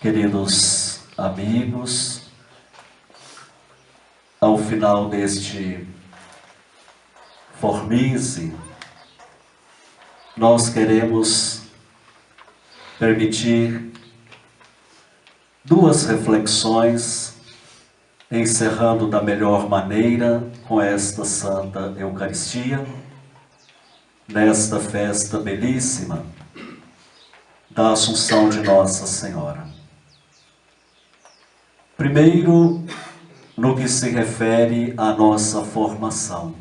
Queridos amigos, ao final deste Formise, nós queremos permitir duas reflexões, encerrando da melhor maneira com esta Santa Eucaristia, nesta festa belíssima da Assunção de Nossa Senhora. Primeiro, no que se refere à nossa formação.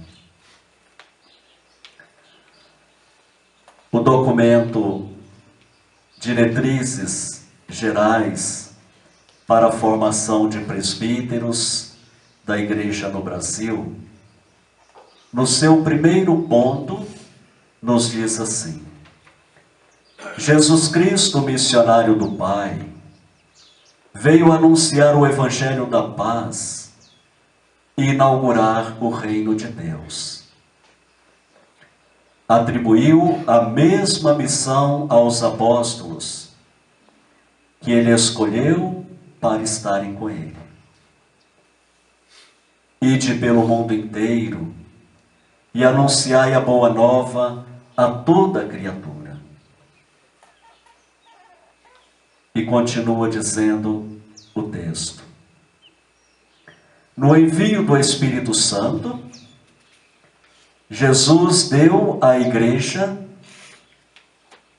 O documento Diretrizes Gerais para a Formação de Presbíteros da Igreja no Brasil, no seu primeiro ponto, nos diz assim: Jesus Cristo, missionário do Pai, veio anunciar o Evangelho da paz e inaugurar o reino de Deus. Atribuiu a mesma missão aos apóstolos, que ele escolheu para estarem com ele. Ide pelo mundo inteiro e anunciai a boa nova a toda criatura. E continua dizendo o texto: no envio do Espírito Santo, Jesus deu à Igreja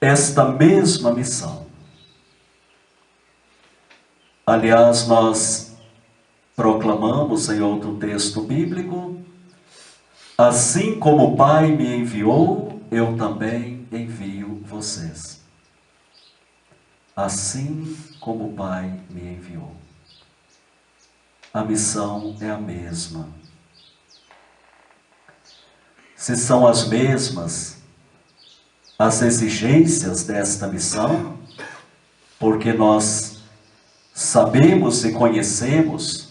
esta mesma missão. Aliás, nós proclamamos em outro texto bíblico: assim como o Pai me enviou, eu também envio vocês. Assim como o Pai me enviou. A missão é a mesma. Se são as mesmas as exigências desta missão, porque nós sabemos e conhecemos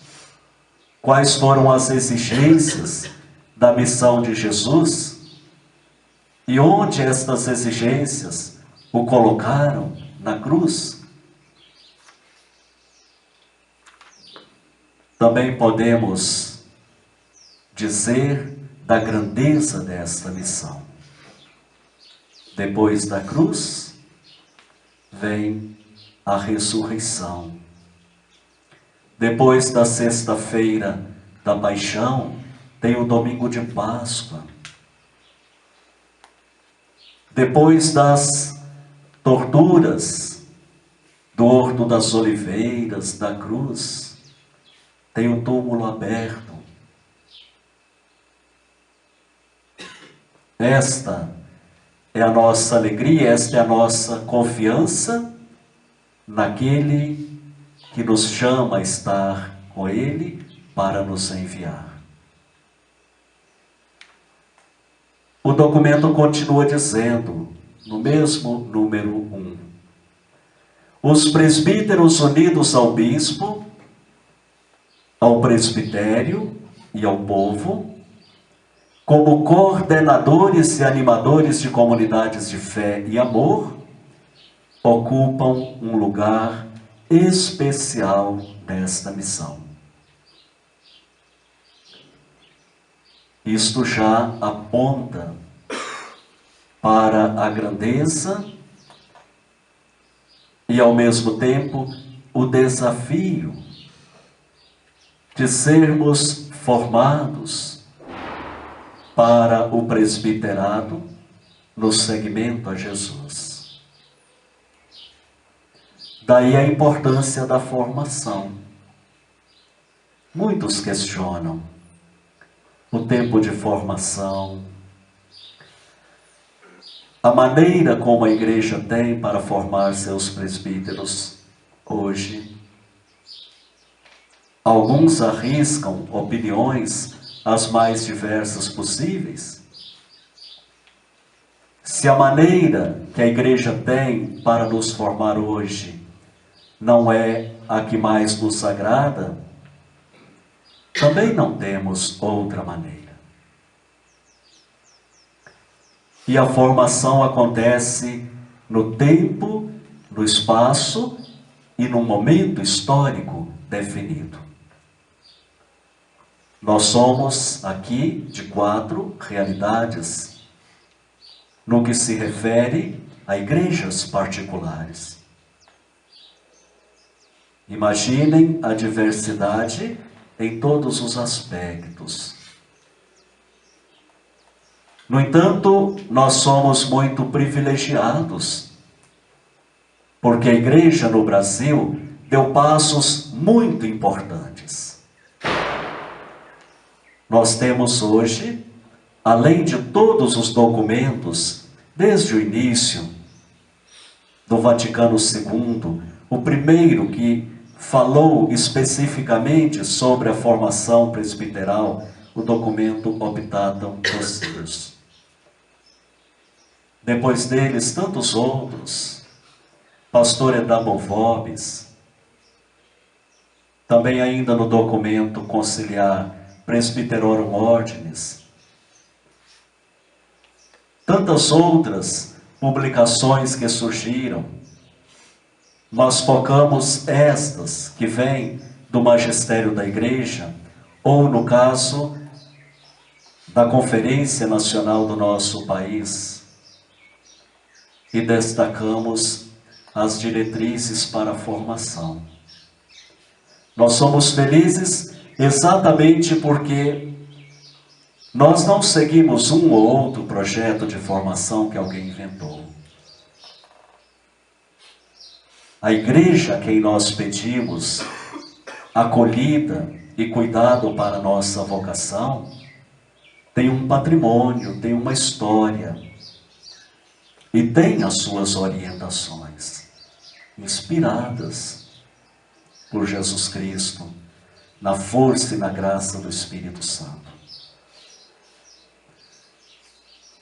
quais foram as exigências da missão de Jesus e onde estas exigências o colocaram na cruz, também podemos dizer da grandeza desta missão. Depois da cruz, vem a ressurreição. Depois da sexta-feira da paixão, tem o domingo de Páscoa. Depois das torturas do Horto das Oliveiras, da cruz, tem o túmulo aberto. Esta é a nossa alegria, esta é a nossa confiança naquele que nos chama a estar com Ele para nos enviar. O documento continua dizendo, no mesmo número 1, os presbíteros unidos ao bispo, ao presbitério e ao povo, como coordenadores e animadores de comunidades de fé e amor, ocupam um lugar especial nesta missão. Isto já aponta para a grandeza e, ao mesmo tempo, o desafio de sermos formados para o presbiterado no seguimento a Jesus. Daí a importância da formação. Muitos questionam o tempo de formação, a maneira como a Igreja tem para formar seus presbíteros hoje. Alguns arriscam opiniões as mais diversas possíveis. Se a maneira que a Igreja tem para nos formar hoje não é a que mais nos agrada, também não temos outra maneira. E a formação acontece no tempo, no espaço e num momento histórico definido. Nós somos aqui de 4 realidades no que se refere a igrejas particulares. Imaginem a diversidade em todos os aspectos. No entanto, nós somos muito privilegiados, porque a igreja no Brasil deu passos muito importantes. Nós temos hoje, além de todos os documentos, desde o início do Vaticano II, o primeiro que falou especificamente sobre a formação presbiteral, o documento Optatum Conciliis. Depois deles, tantos outros, Pastor Edamo Vobis, também ainda no documento conciliar Presbyterorum Ordinis, tantas outras publicações que surgiram, mas focamos estas que vêm do magistério da Igreja, ou no caso da Conferência Nacional do nosso país, e destacamos as diretrizes para a formação. Nós somos felizes exatamente porque nós não seguimos um ou outro projeto de formação que alguém inventou. A igreja a quem nós pedimos acolhida e cuidado para a nossa vocação tem um patrimônio, tem uma história e tem as suas orientações inspiradas por Jesus Cristo, na força e na graça do Espírito Santo.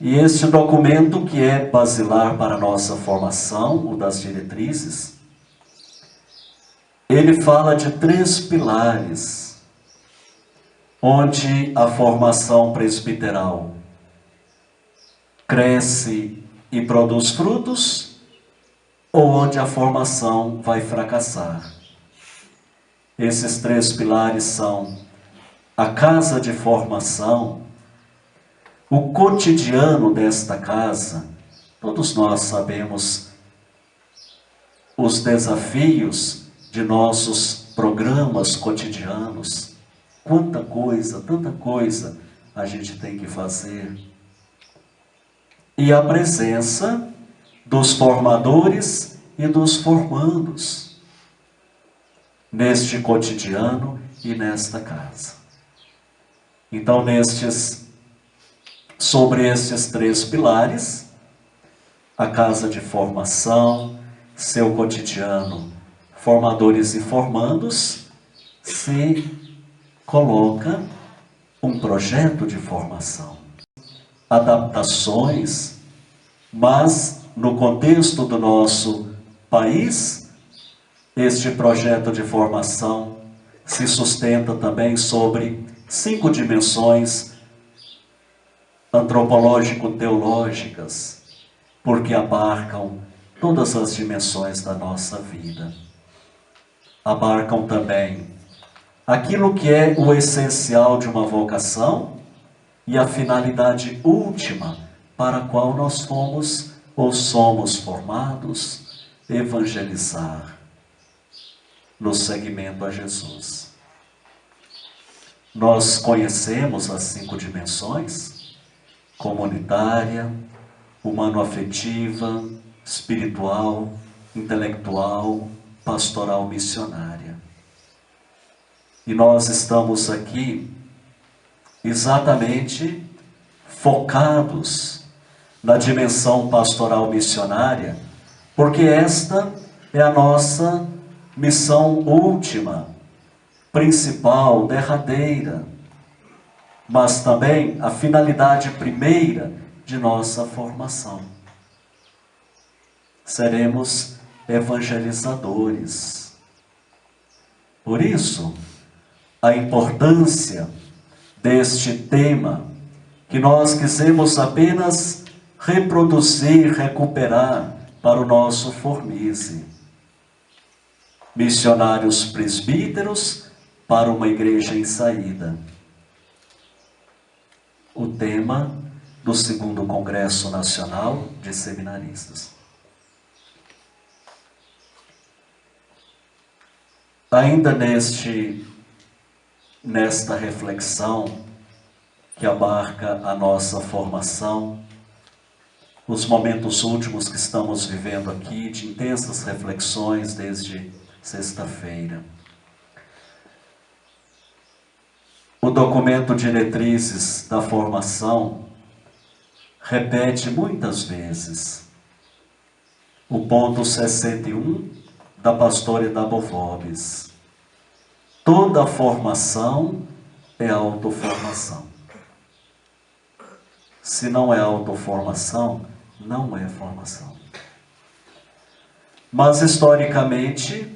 E este documento que é basilar para a nossa formação, o das diretrizes, ele fala de 3 pilares, onde a formação presbiteral cresce e produz frutos, ou onde a formação vai fracassar. Esses 3 pilares são a casa de formação, o cotidiano desta casa. Todos nós sabemos os desafios de nossos programas cotidianos. Quanta coisa, tanta coisa a gente tem que fazer. E a presença dos formadores e dos formandos neste cotidiano e nesta casa. Então, sobre estes 3 pilares, a casa de formação, seu cotidiano, formadores e formandos, se coloca um projeto de formação. Adaptações, mas no contexto do nosso país, este projeto de formação se sustenta também sobre 5 dimensões antropológico-teológicas, porque abarcam todas as dimensões da nossa vida. Abarcam também aquilo que é o essencial de uma vocação e a finalidade última para a qual nós fomos ou somos formados: evangelizar no seguimento a Jesus. Nós conhecemos as 5 dimensões: comunitária, humano-afetiva, espiritual, intelectual, pastoral, missionária. E nós estamos aqui exatamente focados na dimensão pastoral missionária, porque esta é a nossa missão última, principal, derradeira, mas também a finalidade primeira de nossa formação. Seremos evangelizadores. Por isso, a importância deste tema, que nós quisemos apenas reproduzir, recuperar para o nosso formize. missionários presbíteros para uma igreja em saída. O tema do 2º Congresso Nacional de Seminaristas. Ainda nesta reflexão que abarca a nossa formação, os momentos últimos que estamos vivendo aqui, de intensas reflexões desde sexta-feira. O documento Diretrizes da Formação repete muitas vezes o ponto 61 da Pastora da Bovomes. Toda formação é autoformação. Se não é autoformação, não é formação. Mas, historicamente,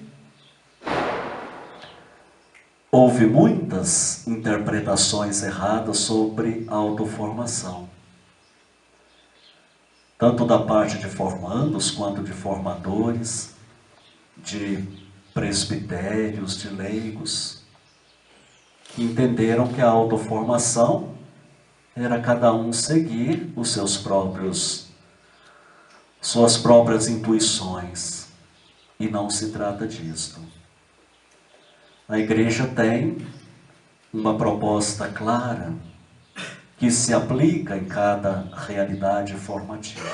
houve muitas interpretações erradas sobre a autoformação. Tanto da parte de formandos, quanto de formadores, de presbitérios, de leigos, que entenderam que a autoformação era cada um seguir suas próprias intuições, e não se trata disso. A igreja tem uma proposta clara que se aplica em cada realidade formativa.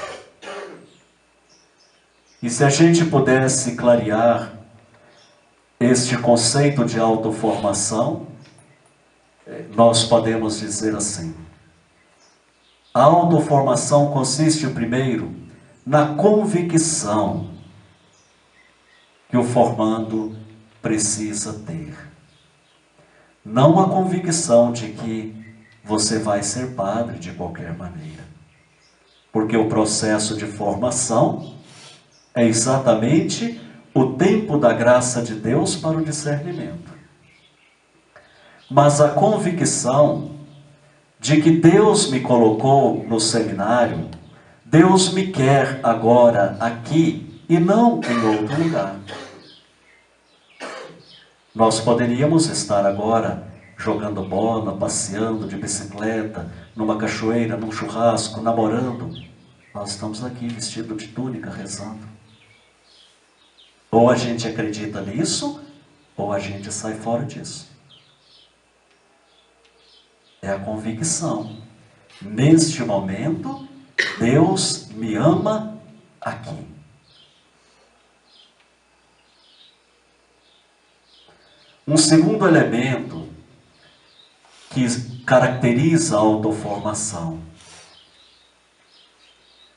E se a gente pudesse clarear este conceito de autoformação, nós podemos dizer assim: a autoformação consiste, primeiro, na convicção que o formando precisa ter. Não a convicção de que você vai ser padre de qualquer maneira. Porque o processo de formação é exatamente o tempo da graça de Deus para o discernimento. Mas a convicção de que Deus me colocou no seminário, Deus me quer agora aqui e não em outro lugar. Nós poderíamos estar agora jogando bola, passeando de bicicleta, numa cachoeira, num churrasco, namorando. Nós estamos aqui vestidos de túnica, rezando. Ou a gente acredita nisso, ou a gente sai fora disso. É a convicção. Neste momento, Deus me ama aqui. Um segundo elemento que caracteriza a autoformação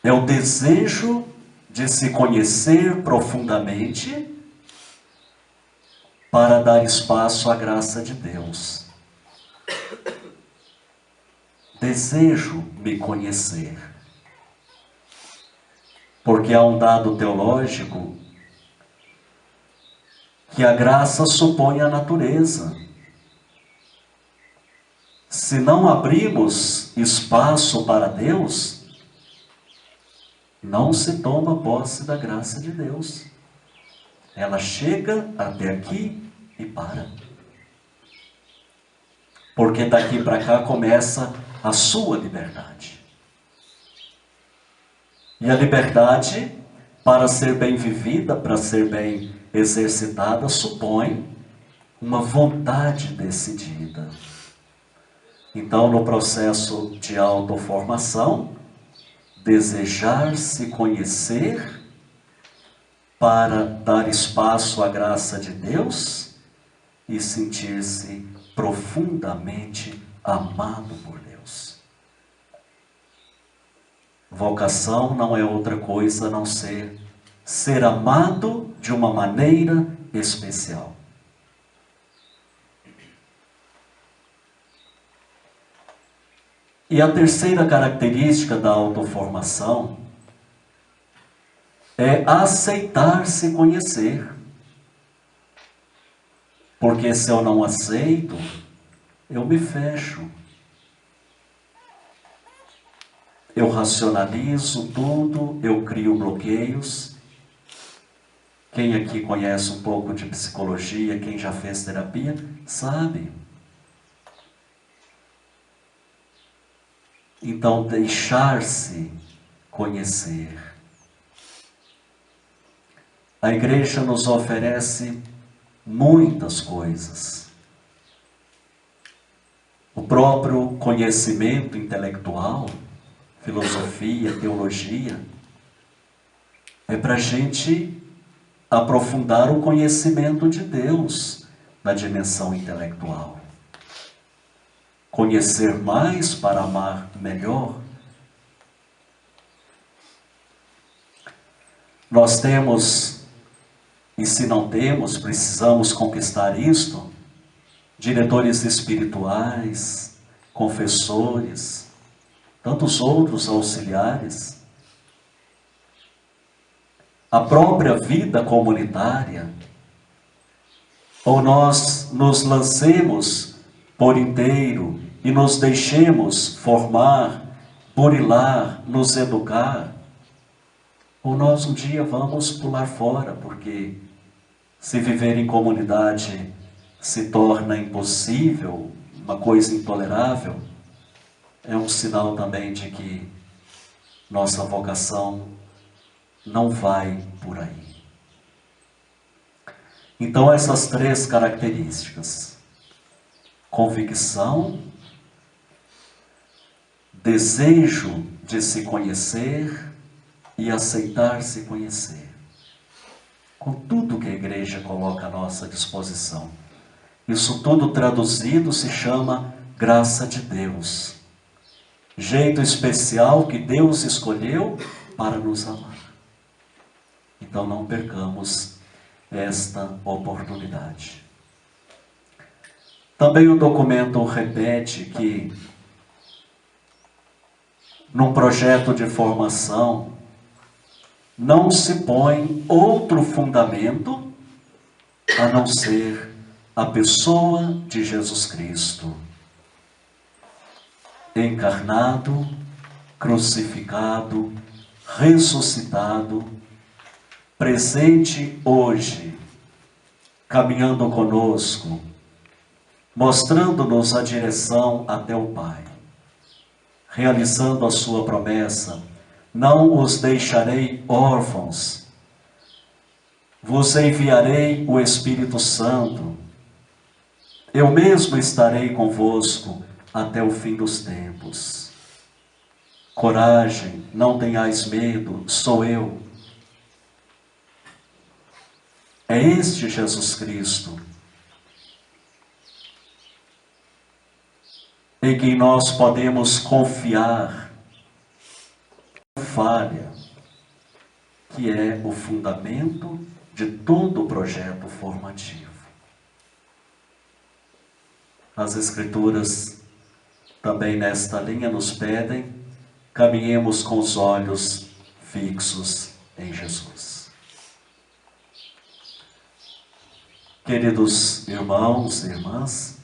é o desejo de se conhecer profundamente para dar espaço à graça de Deus. Desejo me conhecer. Porque há um dado teológico que a graça supõe a natureza. Se não abrimos espaço para Deus, não se toma posse da graça de Deus. Ela chega até aqui e para. Porque daqui para cá começa a sua liberdade. E a liberdade, para ser bem vivida, para ser bem exercitada, supõe uma vontade decidida. Então, no processo de autoformação, desejar se conhecer para dar espaço à graça de Deus e sentir-se profundamente amado por Deus. Vocação não é outra coisa a não ser amado de uma maneira especial. E a terceira característica da autoformação é aceitar se conhecer. Porque se eu não aceito, eu me fecho. Eu racionalizo tudo, eu crio bloqueios Quem aqui conhece um pouco de psicologia, quem já fez terapia, sabe. Então, deixar-se conhecer. A igreja nos oferece muitas coisas. O próprio conhecimento intelectual, filosofia, teologia, é para a gente aprofundar o conhecimento de Deus na dimensão intelectual. Conhecer mais para amar melhor. Nós temos, e se não temos, precisamos conquistar isto, diretores espirituais, confessores, tantos outros auxiliares, a própria vida comunitária, ou nós nos lancemos por inteiro e nos deixemos formar, burilar, nos educar, ou nós um dia vamos pular fora, porque se viver em comunidade se torna impossível, uma coisa intolerável, é um sinal também de que nossa vocação não vai por aí. Então essas três características: convicção, desejo de se conhecer e aceitar se conhecer. Com tudo que a igreja coloca à nossa disposição. Isso tudo traduzido se chama graça de Deus. Jeito especial que Deus escolheu para nos amar. Então não percamos esta oportunidade. Também o documento repete que num projeto de formação não se põe outro fundamento a não ser a pessoa de Jesus Cristo, encarnado, crucificado, ressuscitado, presente hoje, caminhando conosco, mostrando-nos a direção até o Pai, realizando a sua promessa: não os deixarei órfãos, vos enviarei o Espírito Santo, eu mesmo estarei convosco até o fim dos tempos. Coragem, não tenhais medo, sou eu. É este Jesus Cristo em quem nós podemos confiar, falha, que é o fundamento de todo o projeto formativo. As Escrituras também nesta linha nos pedem: caminhemos com os olhos fixos em Jesus. Queridos irmãos e irmãs,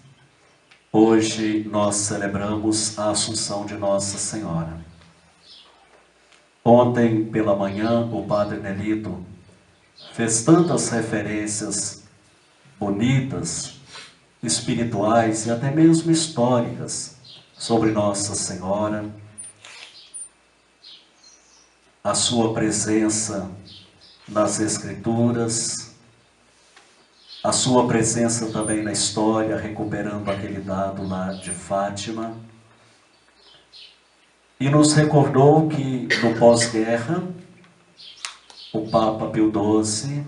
hoje nós celebramos a Assunção de Nossa Senhora. Ontem pela manhã o Padre Nelito fez tantas referências bonitas, espirituais e até mesmo históricas sobre Nossa Senhora, a sua presença nas Escrituras, a sua presença também na história, recuperando aquele dado lá de Fátima, e nos recordou que no pós-guerra, o Papa Pio XII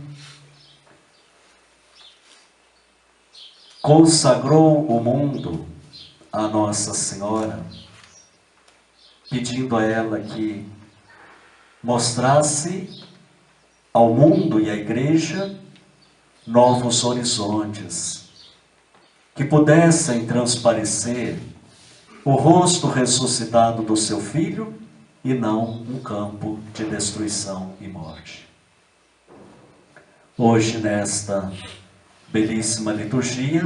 consagrou o mundo a Nossa Senhora, pedindo a ela que mostrasse ao mundo e à igreja novos horizontes, que pudessem transparecer o rosto ressuscitado do seu Filho e não um campo de destruição e morte. Hoje, nesta belíssima liturgia,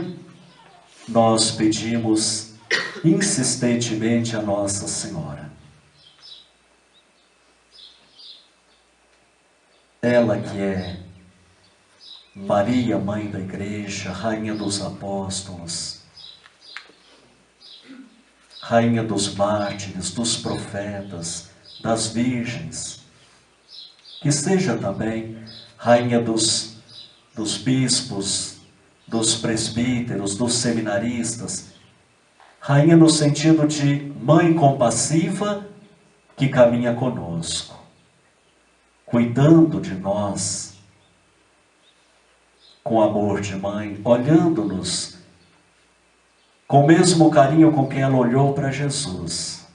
nós pedimos insistentemente a Nossa Senhora. Ela que é Maria, Mãe da Igreja, Rainha dos Apóstolos, Rainha dos Mártires, dos Profetas, das Virgens, que seja também Rainha dos bispos, dos presbíteros, dos seminaristas, Rainha no sentido de Mãe compassiva que caminha conosco, cuidando de nós, com amor de mãe, olhando-nos com o mesmo carinho com que ela olhou para Jesus,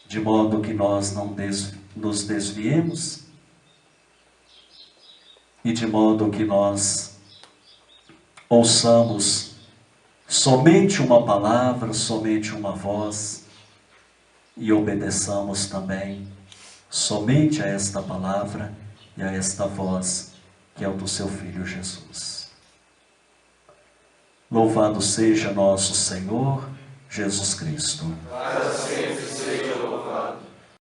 de modo que nós não nos desviemos e de modo que nós ouçamos somente uma palavra, somente uma voz e obedeçamos também somente a esta palavra e a esta voz que é o do seu Filho Jesus. Louvado seja nosso Senhor Jesus Cristo.